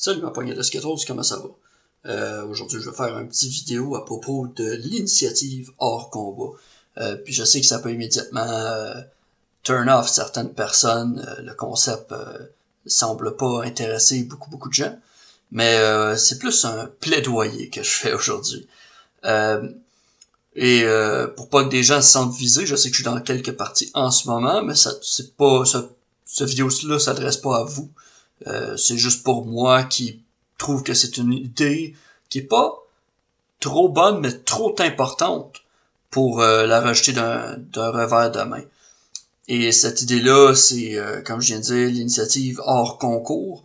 Salut ma poignée de Skittles, comment ça va? Aujourd'hui, je vais faire une petite vidéo à propos de l'initiative hors combat. Puis je sais que ça peut immédiatement turn off certaines personnes. Le concept semble pas intéresser beaucoup de gens. Mais c'est plus un plaidoyer que je fais aujourd'hui. Pour pas que des gens se sentent visés, je sais que je suis dans quelques parties en ce moment, mais cette vidéo-là s'adresse pas à vous. C'est juste pour moi qui trouve que c'est une idée qui est pas trop bonne, mais trop importante pour la rejeter d'un revers de main. Et cette idée-là, c'est, comme je viens de dire, l'initiative hors concours.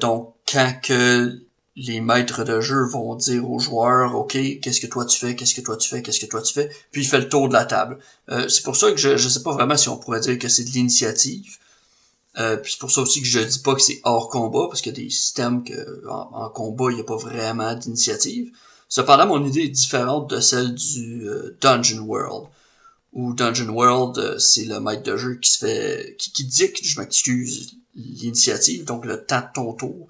Donc, quand que les maîtres de jeu vont dire aux joueurs, OK, qu'est-ce que toi tu fais, qu'est-ce que toi tu fais, qu'est-ce que toi tu fais, puis il fait le tour de la table. C'est pour ça que je sais pas vraiment si on pourrait dire que c'est de l'initiative. Puis c'est pour ça aussi que je dis pas que c'est hors combat, parce qu'il y a des systèmes que en combat, il n'y a pas vraiment d'initiative. Cependant, mon idée est différente de celle du Dungeon World. Où Dungeon World, c'est le maître de jeu qui dicte, je m'excuse, l'initiative, donc le temps de ton tour.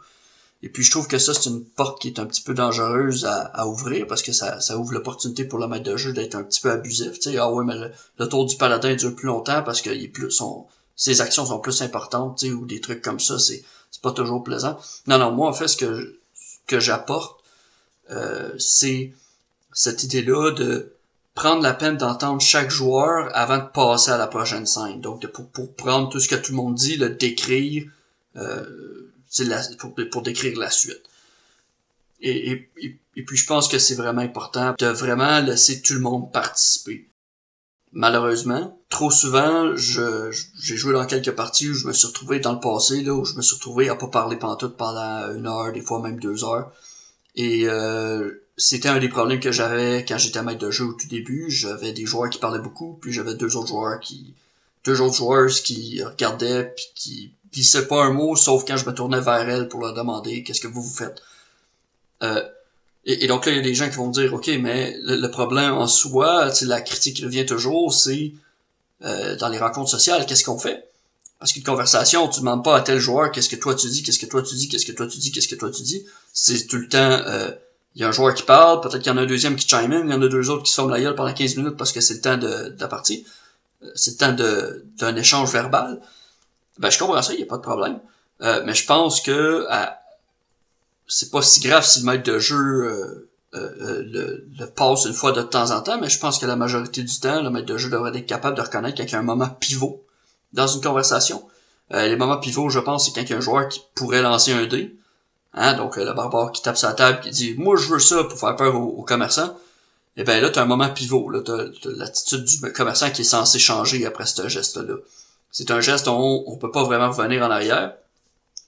Et puis je trouve que ça, c'est une porte qui est un petit peu dangereuse à ouvrir, parce que ça ouvre l'opportunité pour le maître de jeu d'être un petit peu abusif. Tu sais, ah ouais, mais le tour du paladin dure plus longtemps parce qu'il est plus ses actions sont plus importantes, tu sais, ou des trucs comme ça, c'est pas toujours plaisant. Non, moi en fait ce que j'apporte, c'est cette idée-là de prendre la peine d'entendre chaque joueur avant de passer à la prochaine scène. Donc pour prendre tout ce que tout le monde dit, le décrire, pour décrire la suite. Et puis je pense que c'est vraiment important de vraiment laisser tout le monde participer. Malheureusement, trop souvent, j'ai joué dans quelques parties où je me suis retrouvé dans le passé, là, où je me suis retrouvé à pas parler pantoute pendant 1 heure, des fois même 2 heures. Et c'était un des problèmes que j'avais quand j'étais maître de jeu au tout début. J'avais des joueurs qui parlaient beaucoup, puis j'avais deux autres joueurs qui regardaient puis qui glissaient pas un mot, sauf quand je me tournais vers elles pour leur demander qu'est-ce que vous faites. Et donc là, il y a des gens qui vont me dire, OK, mais le problème en soi, la critique qui revient toujours, c'est dans les rencontres sociales, qu'est-ce qu'on fait? Parce qu'une conversation, tu demandes pas à tel joueur qu'est-ce que toi tu dis, qu'est-ce que toi tu dis, qu'est-ce que toi tu dis, qu'est-ce que toi tu dis. C'est tout le temps, il y a un joueur qui parle, peut-être qu'il y en a un deuxième qui chime in, il y en a deux autres qui se forment la gueule pendant 15 minutes parce que c'est le temps de la partie. C'est le temps d'un échange verbal. Ben, je comprends ça, il y a pas de problème. Mais je pense que c'est pas si grave si le maître de jeu le passe une fois de temps en temps, mais je pense que la majorité du temps, le maître de jeu devrait être capable de reconnaître quand il y a un moment pivot dans une conversation. Les moments pivots, je pense, c'est quand il y a un joueur qui pourrait lancer un dé. Hein, donc le barbare qui tape sa table, qui dit « Moi, je veux ça » pour faire peur aux commerçants. Et ben là, t'as un moment pivot. Là, t'as l'attitude du commerçant qui est censé changer après ce geste-là. C'est un geste dont on peut pas vraiment revenir en arrière.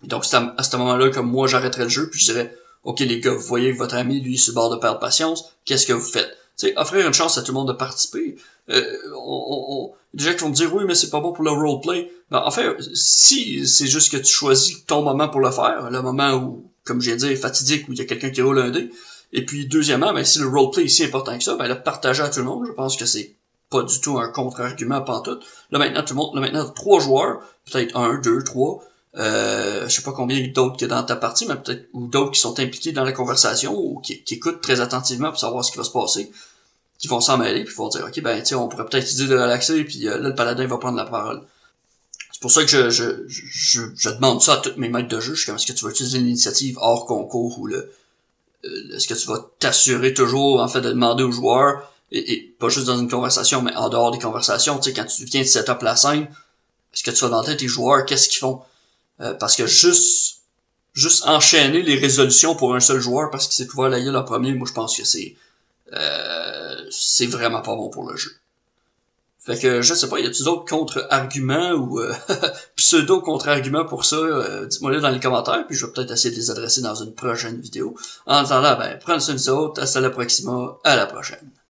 Donc c'est à ce moment-là que moi j'arrêterais le jeu puis je dirais OK les gars, vous voyez que votre ami lui sur le bord de perdre patience, qu'est-ce que vous faites? Tu sais, offrir une chance à tout le monde de participer. Des gens qui vont me dire oui mais c'est pas bon pour le roleplay. Ben en fait, si c'est juste que tu choisis ton moment pour le faire, le moment où, comme je viens de dire, fatidique, où il y a quelqu'un qui roule un dé, et puis deuxièmement, ben si le roleplay est si important que ça, ben le partager à tout le monde, je pense que c'est pas du tout un contre-argument pantoute. Là maintenant 3 joueurs, peut-être 1, 2, 3. Je sais pas combien d'autres qu'il y a dans ta partie, mais peut-être, ou d'autres qui sont impliqués dans la conversation, ou qui écoutent très attentivement pour savoir ce qui va se passer, qui vont s'en mêler, puis vont dire, OK, ben, tiens, on pourrait peut-être essayer de relaxer, puis là, le paladin va prendre la parole. C'est pour ça que je demande ça à tous mes maîtres de jeu. Je suis comme, est-ce que tu vas utiliser l'initiative hors concours, ou est-ce que tu vas t'assurer toujours, en fait, de demander aux joueurs, et pas juste dans une conversation, mais en dehors des conversations, tu sais, quand tu viens de set up la scène, est-ce que tu vas demander à tes joueurs, qu'est-ce qu'ils font? Parce que juste enchaîner les résolutions pour un seul joueur parce qu'il s'est ouvert la gueule en premier, moi je pense que c'est vraiment pas bon pour le jeu. Fait que je sais pas, y a-t-il d'autres contre-arguments ou pseudo-contre-arguments pour ça? Dites-moi les dans les commentaires, puis je vais peut-être essayer de les adresser dans une prochaine vidéo. En attendant, ben, prenez soin de vous autres, hasta la proxima, à la prochaine.